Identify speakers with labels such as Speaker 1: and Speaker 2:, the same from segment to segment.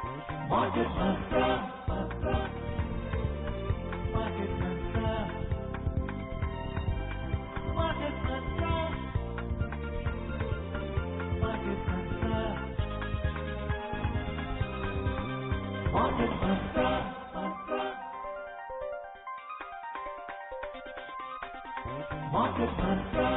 Speaker 1: Market Mantra. Market Mantra. Market Mantra. Market Mantra. Market Mantra. Market Mantra.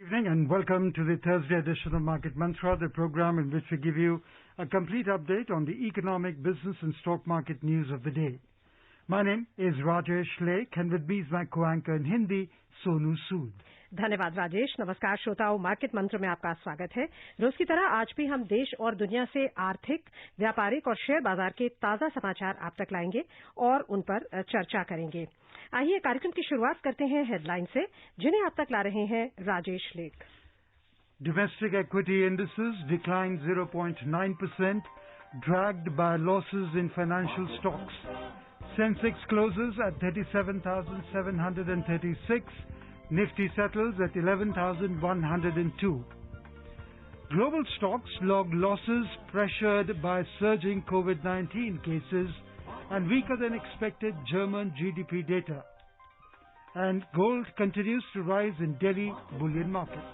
Speaker 2: Evening and welcome to the Thursday edition of Market Mantra, the program in which we give you a complete update on the economic, business and stock market news of the day. My name is Rajesh Lake and with me is my co-anchor in Hindi, Sonu Sood.
Speaker 3: धन्यवाद राजेश। नमस्कार श्रोताओं, market मंत्र में आपका स्वागत है। रोज की तरह आज भी हम देश और दुनिया से आर्थिक, व्यापारिक और शेयर बाजार के ताजा समाचार आप तक लाएंगे और उन पर चर्चा करेंगे। आइए कार्यक्रम की शुरुआत करते हैं हेडलाइन से, जिन्हें आप तक ला रहे हैं Rajesh lake.
Speaker 2: Domestic equity indices declined 0.9%, dragged by losses in financial stocks. Sensex closes at 37,736. Nifty settles at 11,102. Global stocks logged losses pressured by surging COVID-19 cases and weaker than expected German GDP data. And gold continues to rise in Delhi bullion market.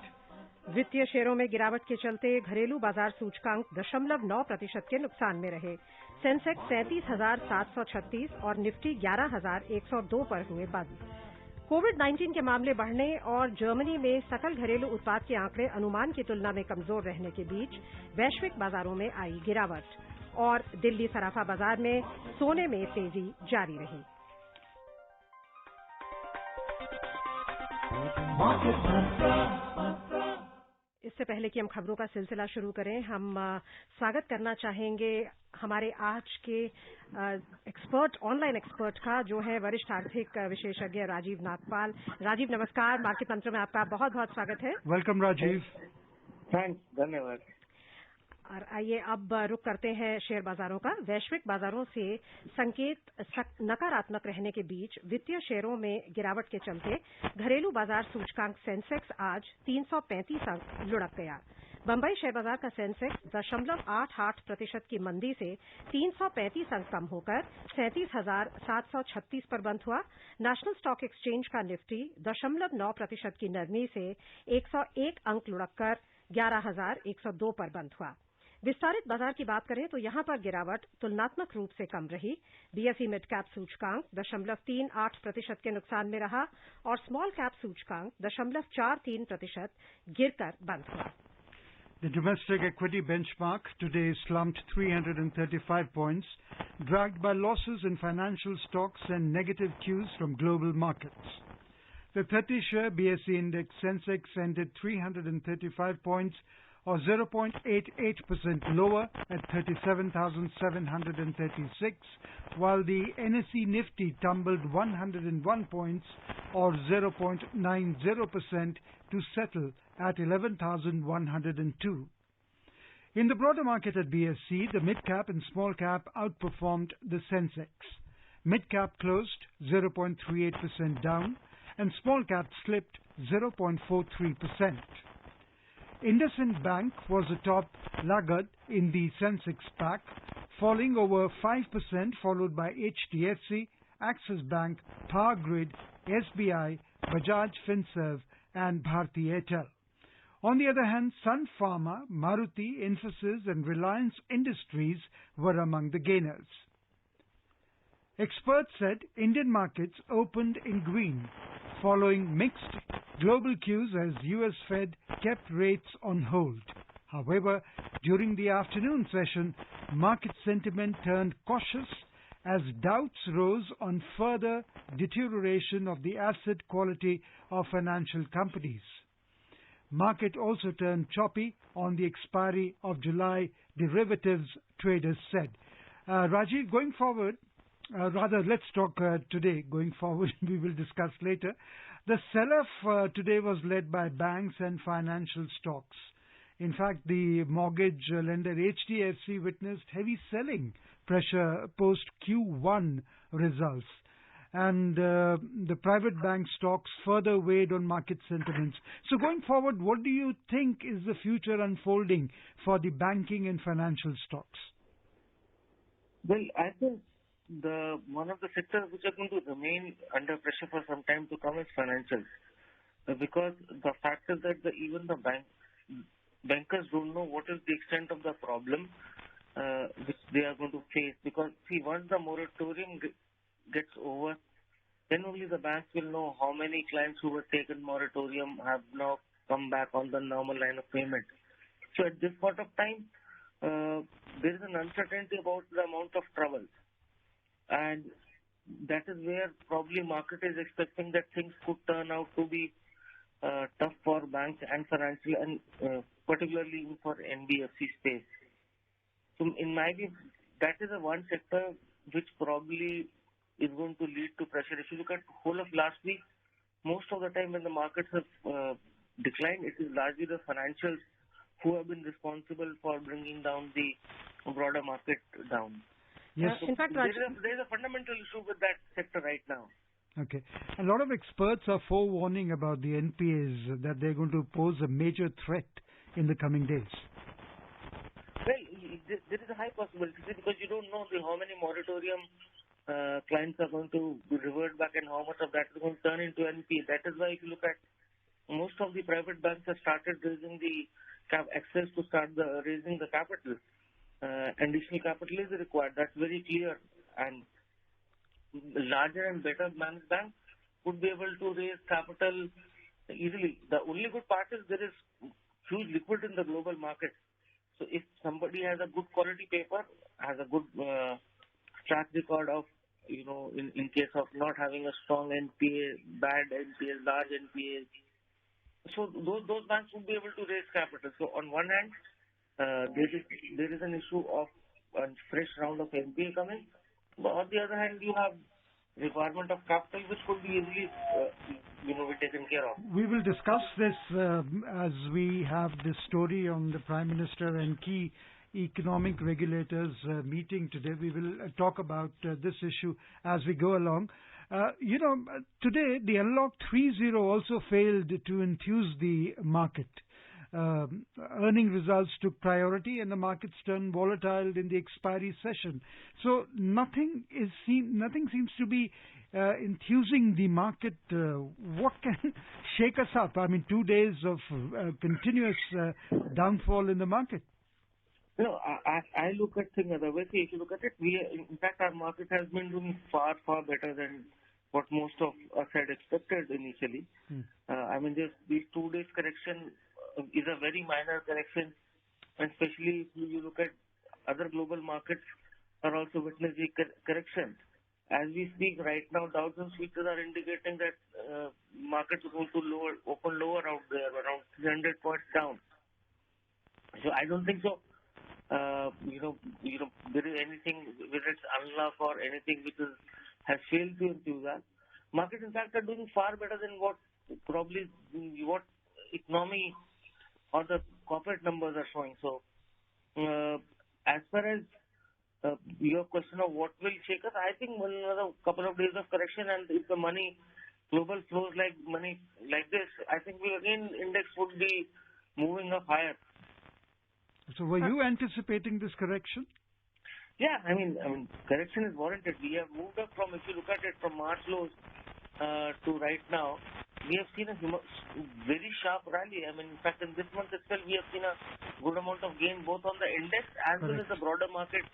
Speaker 3: वित्तीय शेयरों में गिरावट के चलते घरेलू बाजार सूचकांक 0.9% के नुकसान में रहे। सेंसेक्स 37,736 और निफ्टी 11,102 पर हुए बंद। कोविड-19 के मामले बढ़ने और जर्मनी में सकल घरेलू उत्पाद के आंकड़े अनुमान की तुलना में कमजोर रहने के बीच वैश्विक बाजारों में आई गिरावट और दिल्ली सराफा बाजार में सोने में तेजी जारी रही। इससे पहले कि हम खबरों का सिलसिला शुरू करें, हम स्वागत करना चाहेंगे हमारे आज के ऑनलाइन एक्सपर्ट का, जो है वरिष्ठ आर्थिक विशेषज्ञ राजीव नागपाल। राजीव नमस्कार, मार्केट मंत्र में आपका बहुत बहुत स्वागत है।
Speaker 2: वेलकम राजीव।
Speaker 4: थैंक्स, धन्यवाद।
Speaker 3: और आइए अब रुख करते हैं शेयर बाजारों का। वैश्विक बाजारों से संकेत नकारात्मक रहने के बीच वित्तीय शेयरों में गिरावट के चलते घरेलू बाजार सूचकांक सेंसेक्स आज 335 अंक लुढ़क गया। बंबई शेयर बाजार का सेंसेक्स 0.88% की मंदी से 335 अंक कम होकर 37,736 पर बंद हुआ। नेशनल स्टॉक एक्सचेंज का निफ्टी 0.9% की नरमी से 101 अंक लुढ़ककर 11,102 पर बंद हुआ। विस्तारित बाजार की बात करें तो यहां पर गिरावट तुलनात्मक रूप से कम रही। बीएसई मिड कैप सूचकांक 0.38% के नुकसान में रहा और स्मॉल कैप सूचकांक 0.43% गिरकर बंद हुआ।
Speaker 2: The domestic equity benchmark today slumped 335 points, dragged by losses in financial stocks and negative cues from global markets. The 30-share BSE index Sensex ended 335 points or 0.88% lower at 37,736, while the NSE Nifty tumbled 101 points or 0.90% to settle at 11,102. In the broader market at BSE, the mid-cap and small-cap outperformed the Sensex. Mid-cap closed 0.38% down and small-cap slipped 0.43%. IndusInd Bank was the top laggard in the Sensex pack, falling over 5%, followed by HDFC, Axis Bank, Power Grid, SBI, Bajaj Finserv and Bharti Airtel. On the other hand, Sun Pharma, Maruti, Infosys and Reliance Industries were among the gainers. Experts said Indian markets opened in green, following mixed global cues as US Fed kept rates on hold. However, during the afternoon session, market sentiment turned cautious as doubts rose on further deterioration of the asset quality of financial companies. Market also turned choppy on the expiry of July derivatives, traders said. Rajiv, going forward, let's talk today. Going forward, we will discuss later. The sell-off today was led by banks and financial stocks. In fact, the mortgage lender HDFC witnessed heavy selling pressure post Q1 results. And the private bank stocks further weighed on market sentiments. So going forward, what do you think is the future unfolding for the banking and financial stocks?
Speaker 4: Well, I think the one of the sectors which are going to remain under pressure for some time to come is financials. Because the fact is that even the bankers don't know what is the extent of the problem which they are going to face. Because see, once the moratorium gets over, then only the banks will know how many clients who were taken moratorium have now come back on the normal line of payment. So at this point of time, there is an uncertainty about the amount of trouble, and that is where probably market is expecting that things could turn out to be tough for banks and financial, and particularly for NBFC space. So in my view, that is the one sector which probably is going to lead to pressure. If you look at the whole of last week, most of the time when the markets have declined, it is largely the financials who have been responsible for bringing down the broader market down.
Speaker 2: Yes.
Speaker 3: In fact,
Speaker 4: there is a fundamental issue with that sector right now.
Speaker 2: Okay. A lot of experts are forewarning about the NPAs, that they're going to pose a major threat in the coming days.
Speaker 4: Well, there is a high possibility because you don't know how many moratorium clients are going to revert back and how much of that is going to turn into NPA. That is why if you look at most of the private banks have started raising the access to start raising the capital. Additional capital is required. That's very clear. And larger and better managed banks would be able to raise capital easily. The only good part is there is huge liquidity in the global market. So if somebody has a good quality paper, has a good track record of, in case of not having a strong NPA, bad NPAs, large NPAs, so those banks would be able to raise capital. So on one hand, there is an issue of a fresh round of NPA coming. But on the other hand, you have requirement of capital which could be easily be taken care of.
Speaker 2: We will discuss this as we have this story on the Prime Minister and key economic regulators meeting today. We will talk about this issue as we go along. Today the Unlock 3.0 also failed to enthuse the market. Earning results took priority and the markets turned volatile in the expiry session. So nothing seems to be enthusing the market. What can shake us up? I mean, 2 days of continuous downfall in the market.
Speaker 4: I look at things other way. If you look at it, in fact, our market has been doing far, far better than what most of us had expected initially. I mean, these 2 days correction is a very minor correction, and especially if you look at other global markets are also witnessing correction. As we speak right now, Dow Jones futures are indicating that markets are going to open lower out there, around 300 points down. So I don't think so. There is anything, whether it's unlock or anything which has failed to enthuse us. Markets, in fact, are doing far better than what economy or the corporate numbers are showing. So, as far as your question of what will shake us, I think another couple of days of correction, and if the global flows like money like this, I think index would be moving up higher.
Speaker 2: So were you anticipating this correction?
Speaker 4: Yeah, I mean, correction is warranted. We have moved up from, if you look at it, from March lows to right now, we have seen a very sharp rally. I mean, in fact, in this month itself, we have seen a good amount of gain both on the index as well as the broader market,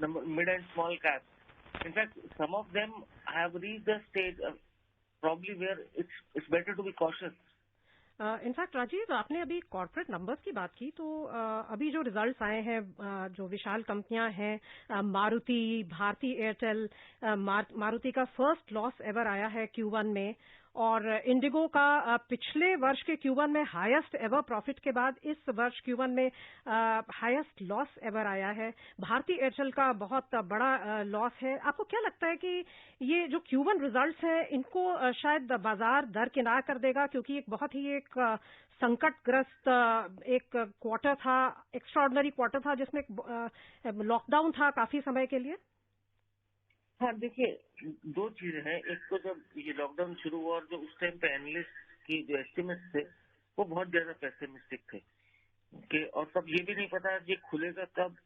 Speaker 4: the mid and small caps. In fact, some of them have reached a stage probably where it's better to be cautious.
Speaker 3: In fact Rajiv, आपने अभी corporate numbers की बात की, तो अभी जो results आए हैं, जो विशाल कंपनियां हैं, मारुति, भारती एयरटेल, मारुति का फर्स्ट लॉस एवर आया है Q1 में, और इंडिगो का पिछले वर्ष के Q1 में हाईएस्ट एवर प्रॉफिट के बाद इस वर्ष Q1 में हाईएस्ट लॉस एवर आया है। भारती एयरटेल का बहुत बड़ा लॉस है। आपको क्या लगता है कि ये जो Q1 रिजल्ट्स हैं, इनको शायद बाजार दरकिनार कर देगा, क्योंकि एक बहुत ही एक संकटग्रस्त एक क्वार्टर था, एक्स्ट्राऑर्डिनरी क्वार्टर था, जिसमें लॉकडाउन था काफी समय के लिए?
Speaker 4: हाँ, देखिए, दो चीजें हैं। एक तो जब ये लॉकडाउन शुरू हुआ और जो उस टाइम पे एनालिस्ट की जो एस्टिमेट्स थे वो बहुत ज्यादा पेसिमिस्टिक थे, और तब ये भी नहीं पता ये खुलेगा कब,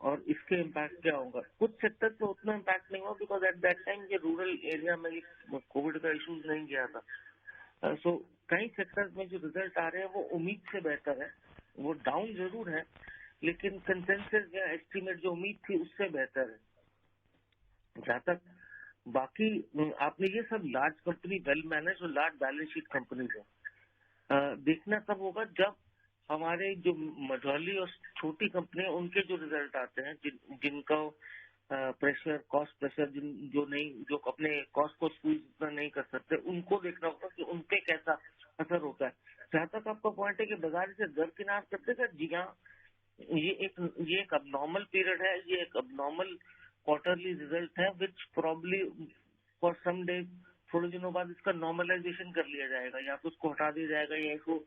Speaker 4: और इसके इम्पैक्ट क्या होगा। कुछ सेक्टर पे उतना इम्पैक्ट नहीं हुआ बिकॉज एट दैट टाइम ये रूरल एरिया में कोविड का इश्यूज नहीं गया था। सो कई सेक्टर्स में जो रिजल्ट आ रहे हैं वो उम्मीद से बेहतर है, वो डाउन जरूर है लेकिन कंसेंसस या एस्टीमेट जो उम्मीद थी उससे बेहतर है। जहाँ तक बाकी आपने ये सब लार्ज कंपनी, वेल मैनेज और लार्ज बैलेंस शीट कंपनीज है, देखना तब होगा जब हमारे जो मझौली और छोटी कंपनियां उनके जो रिजल्ट आते हैं जिनका प्रेशर, कॉस्ट प्रेशर, जो अपने कॉस्ट को स्क्वीज इतना नहीं कर सकते, उनको देखना होगा कि उनपे कैसा असर होता है। जहाँ तक आपका पॉइंट है कि बाजार से दरकिनार करते थे, जी हाँ, ये एक अबनॉर्मल पीरियड है, ये एक अबनॉर्मल क्वार्टरली रिजल्ट है which probably for some days थोड़े दिनों बाद इसका नॉर्मलाइजेशन कर लिया जाएगा, या तो उसको हटा दिया जाएगा या इसको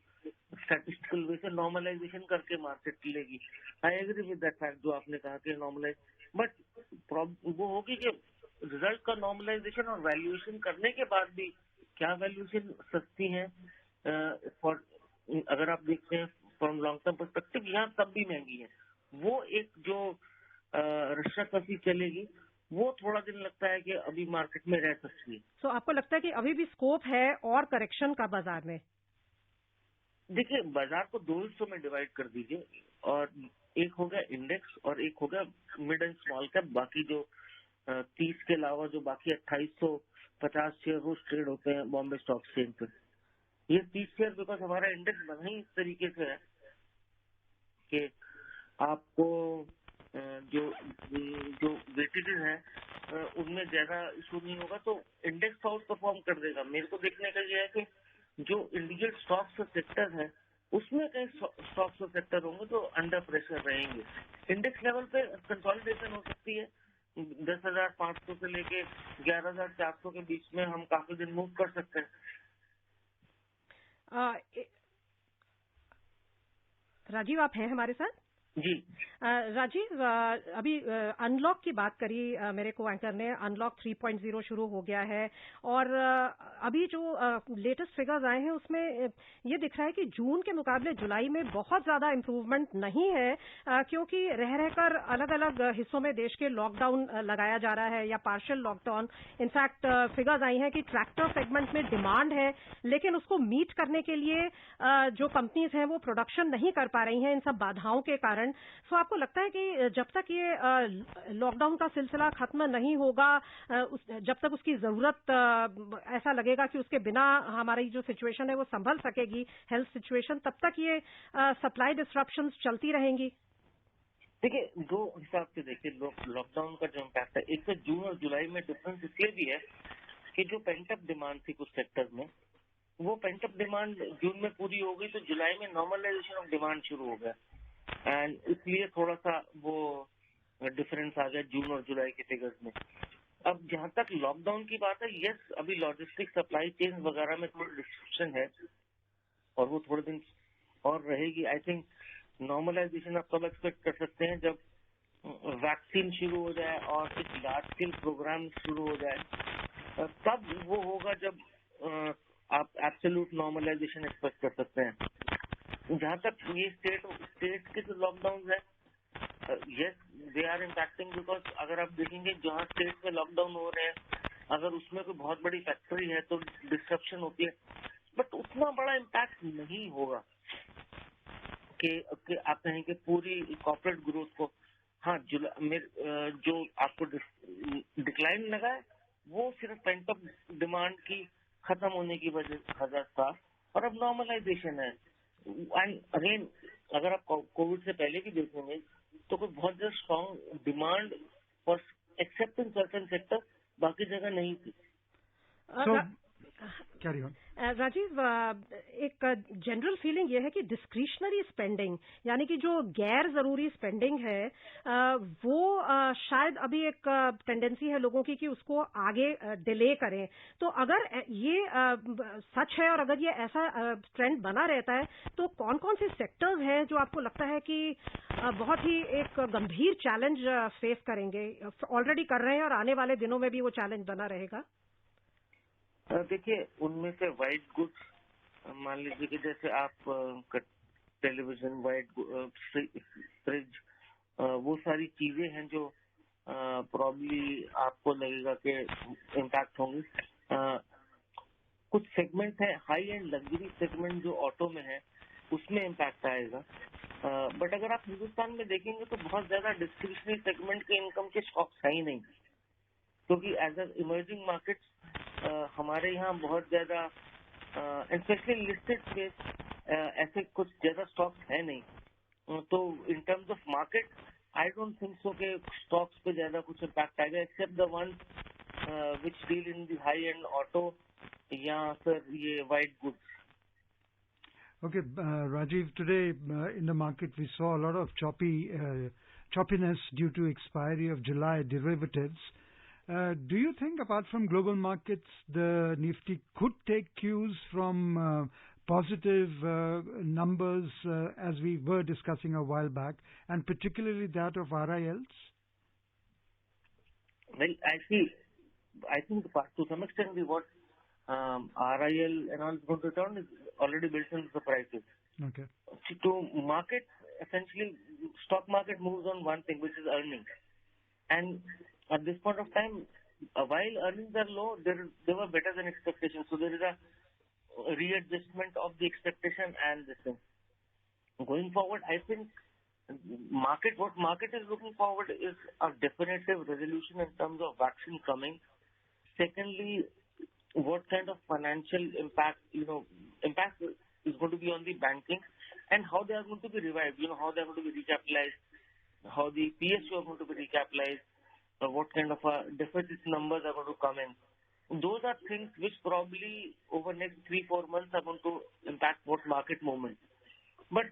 Speaker 4: स्टैटिस्टिकल वे से नॉर्मलाइजेशन करके मार्केट लेगी। I agree with that fact जो आपने कहा कि नॉर्मलाइज, बट वो होगी कि रिजल्ट का नॉर्मलाइजेशन और वैल्यूएशन करने के बाद भी क्या वैल्यूएशन सस्ती है फॉर, अगर आप देखते हैं फ्रॉम लॉन्ग टर्म पर्सपेक्टिव, यहाँ तब भी महंगी है। वो एक जो रस्साकसी चलेगी वो थोड़ा दिन लगता है कि अभी मार्केट में रह सकती है।
Speaker 3: तो आपको लगता है कि अभी भी स्कोप है और करेक्शन का बाजार में?
Speaker 4: देखिए, बाजार को दो हिस्सों में डिवाइड कर दीजिए, और एक हो गया इंडेक्स और एक हो गया मिड एंड स्मॉल कैप। बाकी जो 30 के अलावा जो बाकी 2850 शेयर रोज ट्रेड होते हैं बॉम्बे स्टॉक एक्सचेंज पे, ये 30 शेयर बिकॉज हमारा इंडेक्स बना ही इस तरीके से है कि आपको जो वेटेजेस है उनमें ज्यादा इशू नहीं होगा, तो इंडेक्स आउट परफॉर्म कर देगा। मेरे को देखने का ये है कि जो इंडिविजुअल स्टॉक्स और सेक्टर है उसमें कई स्टॉक्स और सेक्टर होंगे जो अंडर प्रेशर रहेंगे। इंडेक्स लेवल पे कंसोलिडेशन हो सकती है, 10,500 से लेके 11,400 के बीच में हम काफी दिन मूव कर सकते हैं।
Speaker 3: राजीव, आप हैं हमारे साथ?
Speaker 4: जी
Speaker 3: राजीव, अभी अनलॉक की बात करी मेरे को एंकर ने। अनलॉक 3.0 शुरू हो गया है और अभी जो लेटेस्ट फिगर्स आए हैं उसमें ये दिख रहा है कि जून के मुकाबले जुलाई में बहुत ज्यादा इम्प्रूवमेंट नहीं है, क्योंकि रह रहकर अलग अलग हिस्सों में देश के लॉकडाउन लगाया जा रहा है या पार्शियल लॉकडाउन। इनफैक्ट फिगर्स आई हैं कि ट्रैक्टर सेगमेंट में डिमांड है लेकिन उसको मीट करने के लिए जो कंपनीज हैं वो प्रोडक्शन नहीं कर पा रही हैं इन सब बाधाओं के कारण। सो आपको लगता है कि जब तक ये लॉकडाउन का सिलसिला खत्म नहीं होगा, जब तक उसकी जरूरत ऐसा लगेगा कि उसके बिना हमारी जो सिचुएशन है वो संभल सकेगी, हेल्थ सिचुएशन, तब तक ये सप्लाई डिस्ट्रप्शंस चलती रहेंगी?
Speaker 4: देखिए, दो हिसाब से देखिए लॉकडाउन का जो इम्पैक्ट है, एक तो जून और जुलाई में डिफरेंस इसलिए भी है कि जो पेंटअप डिमांड थी कुछ सेक्टर में, वो पेंटअप डिमांड जून में पूरी हो गई, तो जुलाई में नॉर्मलाइजेशन ऑफ डिमांड शुरू हो गया एंड इसलिए थोड़ा सा वो डिफरेंस आ गया जून और जुलाई के फिगर्स में। अब जहाँ तक लॉकडाउन की बात है, यस, अभी लॉजिस्टिक सप्लाई चेन वगैरह में थोड़ी डिस्ट्रप्शन है और वो थोड़े दिन और रहेगी। आई थिंक नॉर्मलाइजेशन आप कब एक्सपेक्ट कर सकते हैं, जब वैक्सीन शुरू हो जाए और एक लार्ज स्केल प्रोग्राम शुरू हो जाए, तब वो होगा जब आप एब्सोल्यूट नॉर्मलाइजेशन एक्सपेक्ट कर सकते हैं। जहाँ तक ये स्टेट के जो लॉकडाउन है, yes they are impacting, because अगर आप देखेंगे जहाँ स्टेट में लॉकडाउन हो रहे हैं, अगर उसमें कोई बहुत बड़ी फैक्ट्री है तो डिस्ट्रप्शन होती है, बट उतना बड़ा इम्पैक्ट नहीं होगा कि आप कहें कि पूरी कॉर्पोरेट ग्रोथ को। हाँ, जो आपको डिक्लाइन लगा है वो सिर्फ पेंटअप डिमांड की खत्म होने की वजह था और अब नॉर्मलाइजेशन है। एंड अगेन, अगर आप कोविड से पहले भी देखेंगे तो कोई बहुत ज्यादा strong demand for accept in certain sector बाकी जगह नहीं थी।
Speaker 2: Carry on.
Speaker 3: राजीव, एक जनरल फीलिंग ये है कि डिस्क्रिशनरी स्पेंडिंग, यानी कि जो गैर जरूरी स्पेंडिंग है, वो शायद अभी एक टेंडेंसी है लोगों की कि उसको आगे डिले करें। तो अगर ये सच है और अगर ये ऐसा ट्रेंड बना रहता है तो कौन कौन से सेक्टर्स हैं जो आपको लगता है कि बहुत ही एक गंभीर चैलेंज फेस करेंगे, ऑलरेडी कर रहे हैं और आने वाले दिनों में भी वो चैलेंज बना रहेगा?
Speaker 4: देखिए, उनमें से वाइट गुड्स, मान लीजिए कि जैसे आप टेलीविजन, वाइट फ्रिज वो सारी चीजें हैं जो प्रॉब्ली आपको लगेगा कि इम्पैक्ट होंगी। कुछ सेगमेंट है हाई एंड लग्जरी सेगमेंट जो ऑटो में है उसमें इम्पैक्ट आएगा। बट अगर आप हिंदुस्तान में देखेंगे तो बहुत ज्यादा डिस्क्रिशनरी सेगमेंट के इनकम के स्टॉक्स है ही नहीं, क्योंकि एज अ इमर्जिंग मार्केट्स हमारे यहाँ बहुत ज्यादा स्पेशली लिस्टेड स्पेस ऐसे कुछ ज्यादा स्टॉक्स है नहीं। तो in terms of market I don't think so के स्टॉक्स पे ज्यादा कुछ इम्पैक्ट आएगा, except the one which deal in the high end auto या फिर ये white goods.
Speaker 2: Okay, Rajiv, today in the market we saw a lot of choppiness due to expiry of July derivatives. Do you think, apart from global markets, the Nifty could take cues from positive numbers as we were discussing a while back, and particularly that of RILs?
Speaker 4: Well, I think to some extent what RIL and all is going to return is already built into the prices.
Speaker 2: Okay.
Speaker 4: To market, essentially, stock market moves on one thing, which is earnings. And at this point of time, while earnings are low, they were better than expectations. So there is a readjustment of the expectation and this thing. Going forward, I think what market is looking forward is a definitive resolution in terms of vaccine coming. Secondly, what kind of financial impact is going to be on the banking and how they are going to be revived, how they are going to be recapitalized, how the PSU are going to be recapitalized, what kind of deficit numbers are going to come in. Those are things which probably over next 3-4 months are going to impact what market movement. But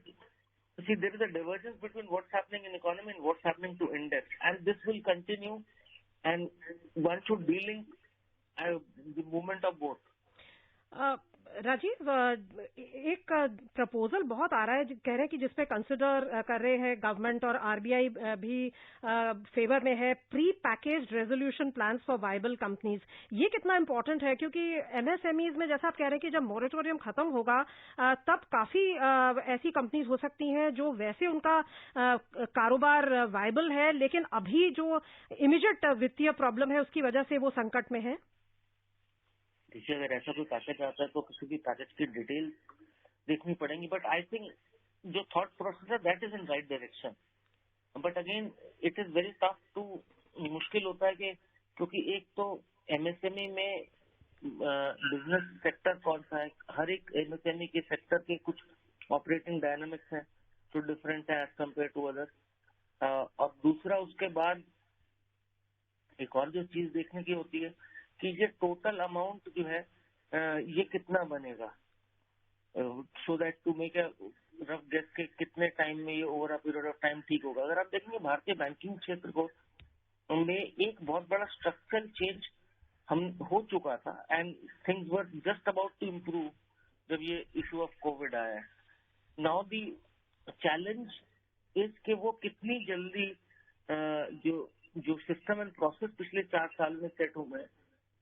Speaker 4: see, there is a divergence between what's happening in economy and what's happening to index, and this will continue, and one should de-link the movement of both.
Speaker 3: Rajiv, एक proposal बहुत आ रहा है, कह रहे हैं कि जिसपे consider कर रहे हैं गवर्नमेंट और आरबीआई भी फेवर में है, pre packaged resolution plans for viable companies. ये कितना इंपॉर्टेंट है, क्योंकि एमएसएमईज में जैसा आप कह रहे हैं कि जब मॉरेटोरियम खत्म होगा तब काफी ऐसी कंपनीज हो सकती हैं जो वैसे उनका कारोबार वायबल है, लेकिन अभी जो इमीडिएट वित्तीय प्रॉब्लम है उसकी वजह से वो संकट में है।
Speaker 4: देखिए, अगर ऐसा कोई पैकेज आता है तो किसी भी पैकेज की डिटेल देखनी पड़ेंगी, बट आई थिंक जो थॉट प्रोसेस है that is in right direction. But again it is very tough to, मुश्किल होता है कि क्योंकि एक तो एमएसएमई में बिजनेस सेक्टर कौन सा है, हर एक एमएसएमई के सेक्टर के कुछ ऑपरेटिंग डायनामिक्स हैं जो डिफरेंट है एज कम्पेयर टू अदर। और दूसरा उसके बाद एक और जो चीज देखने की होती है कि ये टोटल अमाउंट जो है ये कितना बनेगा, so that to make a rough guess के कितने टाइम में ये over a period of time ठीक होगा। अगर आप देखेंगे भारतीय बैंकिंग क्षेत्र को में एक बहुत बड़ा स्ट्रक्चरल चेंज हम हो चुका था and things were just about to improve जब ये इशू ऑफ कोविड आया। नाउ दी चैलेंज इज कि वो कितनी जल्दी जो सिस्टम एंड प्रोसेस पिछले 4 साल में सेट हो गए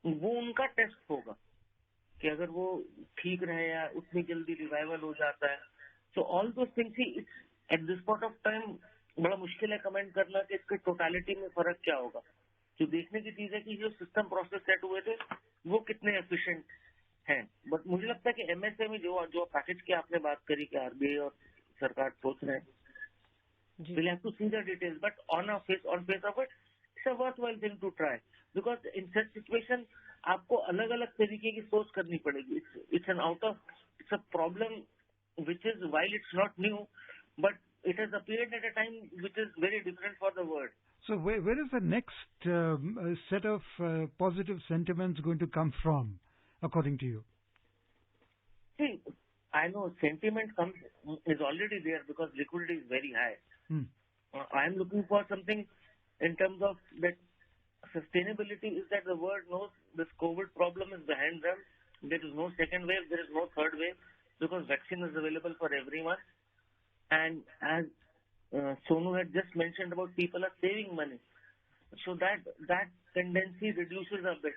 Speaker 4: वो उनका टेस्ट होगा कि अगर वो ठीक रहे या उतनी जल्दी रिवाइवल हो जाता है। सो ऑल दो things he at this point of time बड़ा मुश्किल है कमेंट करना कि इसके टोटालिटी में फर्क क्या होगा। जो देखने की चीज है कि जो सिस्टम प्रोसेस सेट हुए थे वो कितने एफिशिएंट हैं। बट मुझे लगता है कि एमएसएमई जो पैकेज की आपने बात करी कि आरबीआई और सरकार सोच रहे हैं, we'll have to see the details, but on face of it, it's a worthwhile thing to try, because in such situation आपको अलग अलग तरीके की सोच करनी पड़ेगी। It's a problem which is, while it's not new, but it has appeared at a time which is very different for the world.
Speaker 2: So where is the next set of positive sentiments going to come from, according to you?
Speaker 4: See, I know sentiment is already there because liquidity is very high. I am looking for something in terms of that sustainability, is that the world knows this COVID problem is behind them. There is no second wave, there is no third wave, because vaccine is available for everyone. And as Sonu had just mentioned about people are saving money, so that tendency reduces a bit.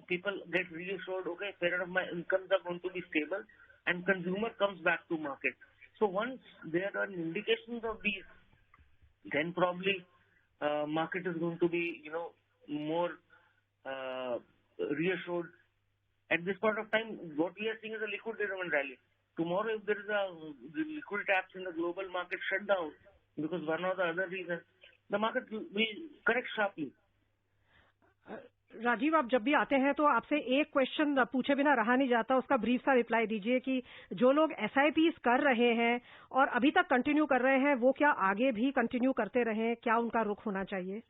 Speaker 4: People get reassured, okay, period of my incomes are going to be stable, and consumer comes back to market. So once there are indications of these, then probably market is going to be, more reassured. At this point of time, what we are seeing is a liquidity-driven rally. Tomorrow, if there is the liquid taps in the global market shut down because one or the other reason, the market will correct sharply.
Speaker 3: Rajiv, आप जब भी आते हैं तो आपसे एक question पूछे बिना रहा नहीं जाता, उसका ब्रीफ सा रिप्लाई दीजिए कि जो लोग SIPs कर रहे हैं और अभी तक कंटिन्यू कर रहे हैं, वो क्या आगे भी कंटिन्यू करते रहें? क्या उनका रुख होना चाहिए?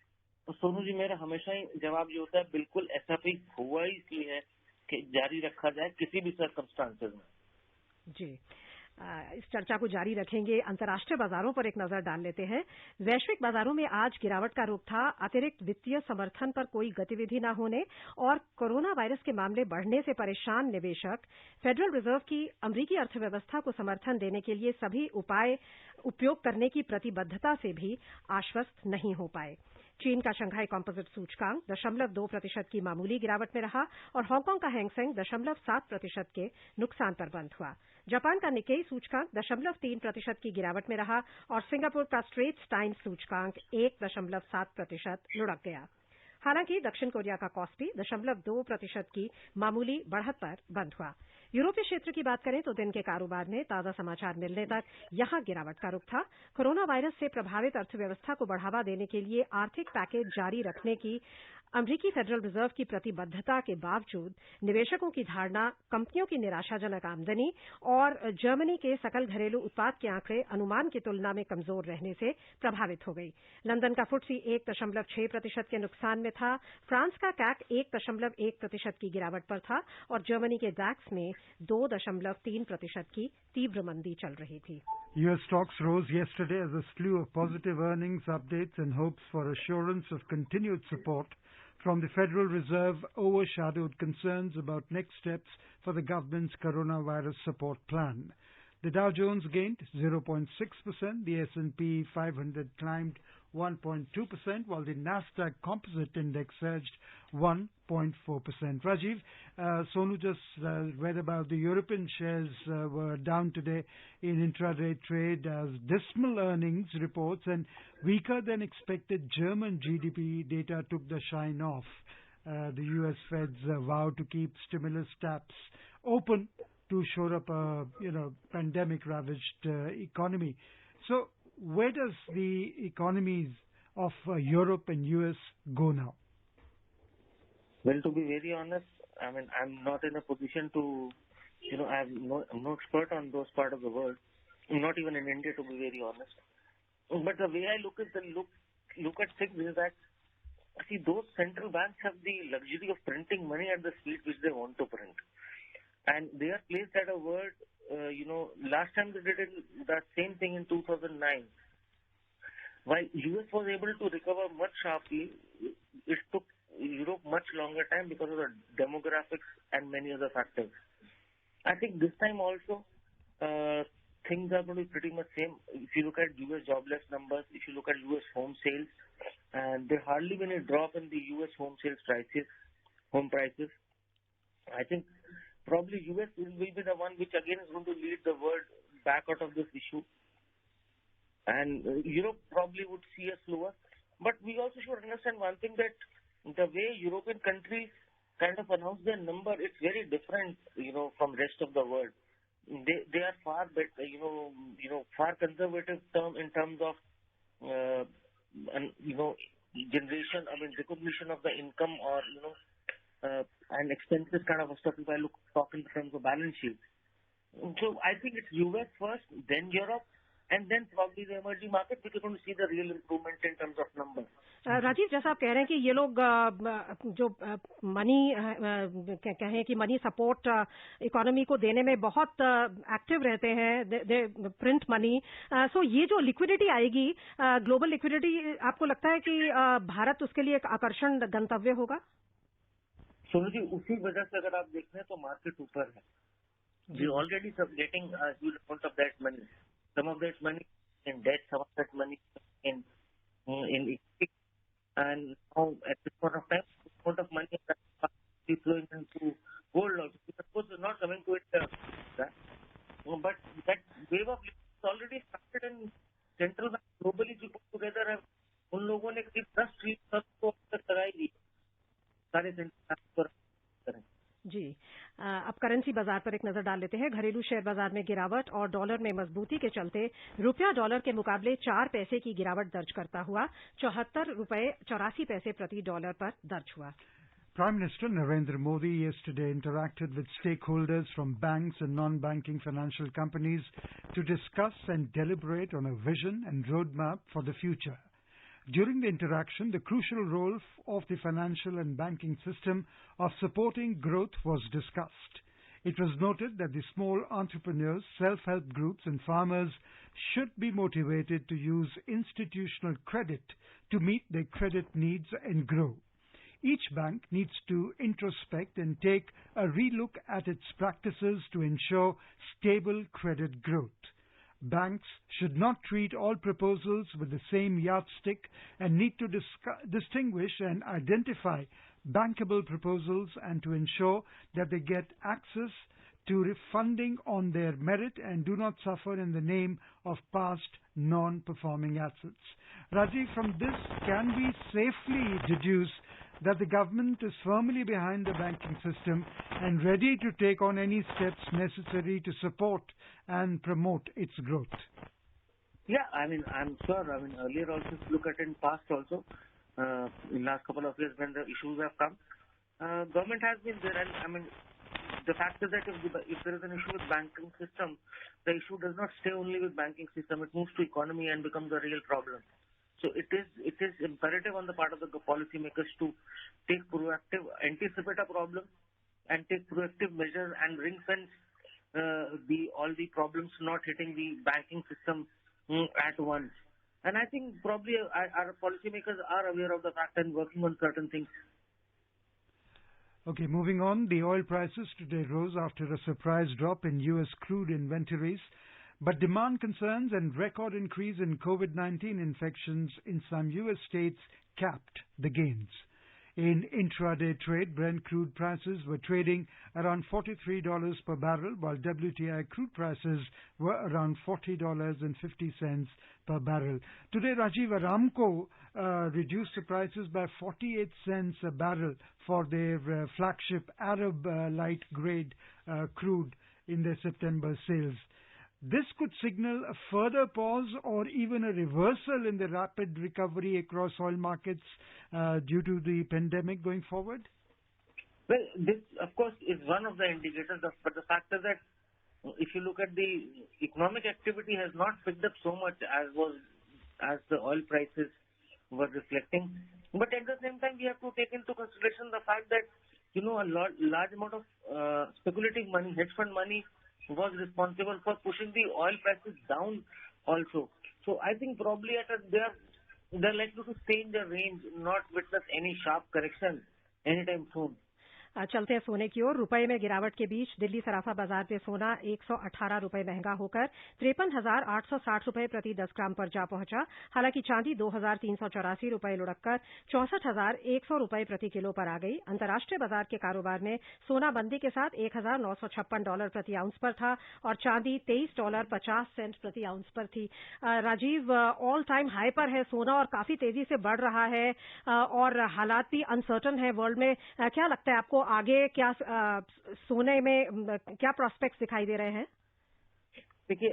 Speaker 4: तो सोनू जी, मेरा हमेशा ही जवाब ये होता है, बिल्कुल SIP हुआ ही इसलिए है कि जारी रखा जाए किसी भी सर्कमस्टांसेस में।
Speaker 3: जी, इस चर्चा को जारी रखेंगे। अंतर्राष्ट्रीय बाजारों पर एक नजर डाल लेते हैं। वैश्विक बाजारों में आज गिरावट का रुख था। अतिरिक्त वित्तीय समर्थन पर कोई गतिविधि न होने और कोरोना वायरस के मामले बढ़ने से परेशान निवेशक फेडरल रिजर्व की अमेरिकी अर्थव्यवस्था को समर्थन देने के लिए सभी उपाय उपयोग करने की प्रतिबद्धता से भी आश्वस्त नहीं हो पाए। चीन का शंघाई कॉम्पोजिट सूचकांक 0.2% की मामूली गिरावट में रहा और हांगकांग का हैंगसेंग 0.7% के नुकसान पर बंद हुआ। जापान का निकेई सूचकांक 0.3% की गिरावट में रहा और सिंगापुर का स्ट्रेट्स टाइम्स सूचकांक 1.7% लुढ़क गया। हालांकि दक्षिण कोरिया का कॉस्पी 0.2% की मामूली बढ़त पर बंद हुआ। यूरोपीय क्षेत्र की बात करें तो दिन के कारोबार में ताजा समाचार मिलने तक यहां गिरावट का रुख था। कोरोना वायरस से प्रभावित अर्थव्यवस्था को बढ़ावा देने के लिए आर्थिक पैकेज जारी रखने की अमेरिकी फेडरल रिजर्व की प्रतिबद्धता के बावजूद निवेशकों की धारणा, कंपनियों की निराशाजनक आमदनी और जर्मनी के सकल घरेलू उत्पाद के आंकड़े अनुमान की तुलना में कमजोर रहने से प्रभावित हो गई। लंदन का फुटसी 1.6% के नुकसान में था। फ्रांस का कैक 1.1% की गिरावट पर था और जर्मनी के डैक्स में 2.3% की तीव्र मंदी चल रही थी।
Speaker 2: US stocks rose yesterday as a slew of positive earnings updates and hopes for assurance of continued support from the Federal Reserve overshadowed concerns about next steps for the government's coronavirus support plan. The Dow Jones gained 0.6%, the S&P 500 climbed 1.2%, while the Nasdaq Composite Index surged 1.4%. Rajiv, Sonu just read about the European shares were down today in intraday trade as dismal earnings reports and weaker than expected German GDP data took the shine off. The US Fed's vow to keep stimulus taps open to shore up a pandemic-ravaged economy. So, where does the economies of Europe and US go now?
Speaker 4: Well, to be very honest, I mean, I'm not in a position to, I'm no expert on those part of the world. I'm not even in India, to be very honest. But the way I look at things is that, see, those central banks have the luxury of printing money at the speed which they want to print. And they are placed at a word, last time they did that same thing in 2009. While US was able to recover much sharply, it took Europe much longer time because of the demographics and many other factors. I think this time also, things are going to be pretty much same. If you look at US jobless numbers, if you look at US home sales, and there hardly been a drop in the US home prices. I think probably US will be the one which again is going to lead the world back out of this issue. And Europe probably would see a slower. But we also should understand one thing, that the way European countries kind of announce their number, it's very different, from rest of the world. They are far better, far conservative in terms of, generation, recognition of the income or, and expenses kind of stuff if I talk in terms of balance sheet. So I think it's US first, then Europe, and then probably the emerging market, we're going to see the real improvement in terms of numbers.
Speaker 3: Rajiv, जैसा आप कह रहे हैं कि ये लोग जो money कहें कि मनी सपोर्ट इकोनॉमी को देने में बहुत एक्टिव रहते हैं, दे प्रिंट मनी, सो ये जो लिक्विडिटी आएगी, ग्लोबल लिक्विडिटी, आपको लगता है कि भारत उसके लिए एक आकर्षण गंतव्य होगा?
Speaker 4: सोनू जी, उसी वजह से अगर आप देख रहे हैं तो मार्केट ऊपर है. We already getting a huge amount of that money. Some of that money in debt, some of that money in equity. And now at this point of time, amount of money is flowing into gold also. Of course, we're not coming to it, but that wave of liquidity already started, and central banks globally to put together
Speaker 3: अंतर्राष्ट्रीय बाजार पर एक नजर डाल लेते हैं। घरेलू share बाजार में गिरावट और डॉलर में मजबूती के चलते रुपया डॉलर के मुकाबले 4 पैसे की गिरावट दर्ज करता हुआ 74 रुपये 84 पैसे प्रति डॉलर पर दर्ज हुआ।
Speaker 2: Prime Minister Narendra Modi yesterday interacted with stakeholders from banks and non-banking financial companies to discuss and deliberate on a vision and roadmap for the future. During the interaction, the crucial role of the financial and banking system of supporting growth was discussed. It was noted that the small entrepreneurs, self-help groups and farmers should be motivated to use institutional credit to meet their credit needs and grow. Each bank needs to introspect and take a relook at its practices to ensure stable credit growth. Banks should not treat all proposals with the same yardstick and need to distinguish and identify bankable proposals and to ensure that they get access to funding on their merit and do not suffer in the name of past non-performing assets. Rajiv, from this, can we safely deduce that the government is firmly behind the banking system and ready to take on any steps necessary to support and promote its growth?
Speaker 4: Yeah, I'm sure. Earlier also, if you look at it in past also, in last couple of years when the issues have come, government has been there. And the fact is that if there is an issue with banking system, the issue does not stay only with banking system. It moves to economy and becomes a real problem. So it is imperative on the part of the policymakers to take proactive, anticipate a problem, and take proactive measures and ring fence all the problems not hitting the banking system at once. And I think probably our policymakers are aware of the fact and working on certain things.
Speaker 2: Okay, moving on. The oil prices today rose after a surprise drop in U.S. crude inventories. But demand concerns and record increase in COVID-19 infections in some U.S. states capped the gains. In intraday trade, Brent crude prices were trading around $43 per barrel, while WTI crude prices were around $40.50 per barrel. Today, Rajiv, Aramco reduced the prices by 48 cents a barrel for their flagship Arab light grade crude in their September sales. This could signal a further pause or even a reversal in the rapid recovery across oil markets due to the pandemic going forward?
Speaker 4: Well, this, of course, is one of the indicators, but the fact is that if you look at the economic activity has not picked up so much as the oil prices were reflecting. But at the same time, we have to take into consideration the fact that, a large amount of speculative money, hedge fund money, was responsible for pushing the oil prices down also. So I think probably they're likely to stay in the range, not witness any sharp correction anytime soon.
Speaker 3: चलते हैं सोने की ओर। रुपए में गिरावट के बीच दिल्ली सराफा बाजार में सोना 118 रुपए महंगा होकर 53,860 रुपए प्रति 10 ग्राम पर जा पहुंचा। हालांकि चांदी 2,384 रुपए लुढ़ककर 64,100 रुपए प्रति किलो पर आ गई। अंतर्राष्ट्रीय बाजार के कारोबार में सोना मंदी के साथ $1,956 प्रति आउंस पर था और चांदी $23.50 प्रति आउंस पर थी। राजीव, ऑल टाइम हाई पर है सोना और काफी तेजी से बढ़ रहा है और हालात भी अनसर्टन है वर्ल्ड में। क्या लगता है आपको आगे क्या सोने में क्या प्रोस्पेक्ट्स दिखाई दे रहे हैं?
Speaker 4: देखिए,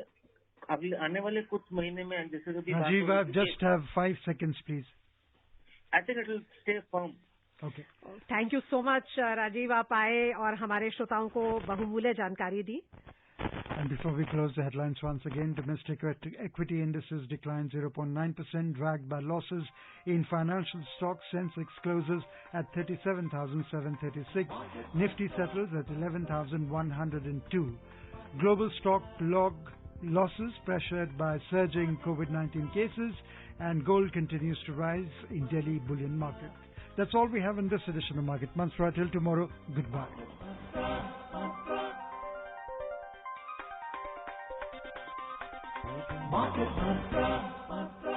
Speaker 4: अभी आने वाले कुछ महीने में जैसे
Speaker 2: Rajiv, just have 5 seconds, please.
Speaker 4: I think it will stay firm.
Speaker 2: Okay.
Speaker 3: Thank you so much Rajiv, आप आए और हमारे श्रोताओं को बहुमूल्य जानकारी दी।
Speaker 2: And before we close the headlines once again, domestic equity indices declined 0.9%, dragged by losses in financial stocks. Sensex closes at 37,736. Nifty settles at 11,102. Global stock log losses pressured by surging COVID-19 cases, and gold continues to rise in Delhi bullion market. That's all we have in this edition of Market Mantra. Till tomorrow, goodbye.
Speaker 1: Market Mantra.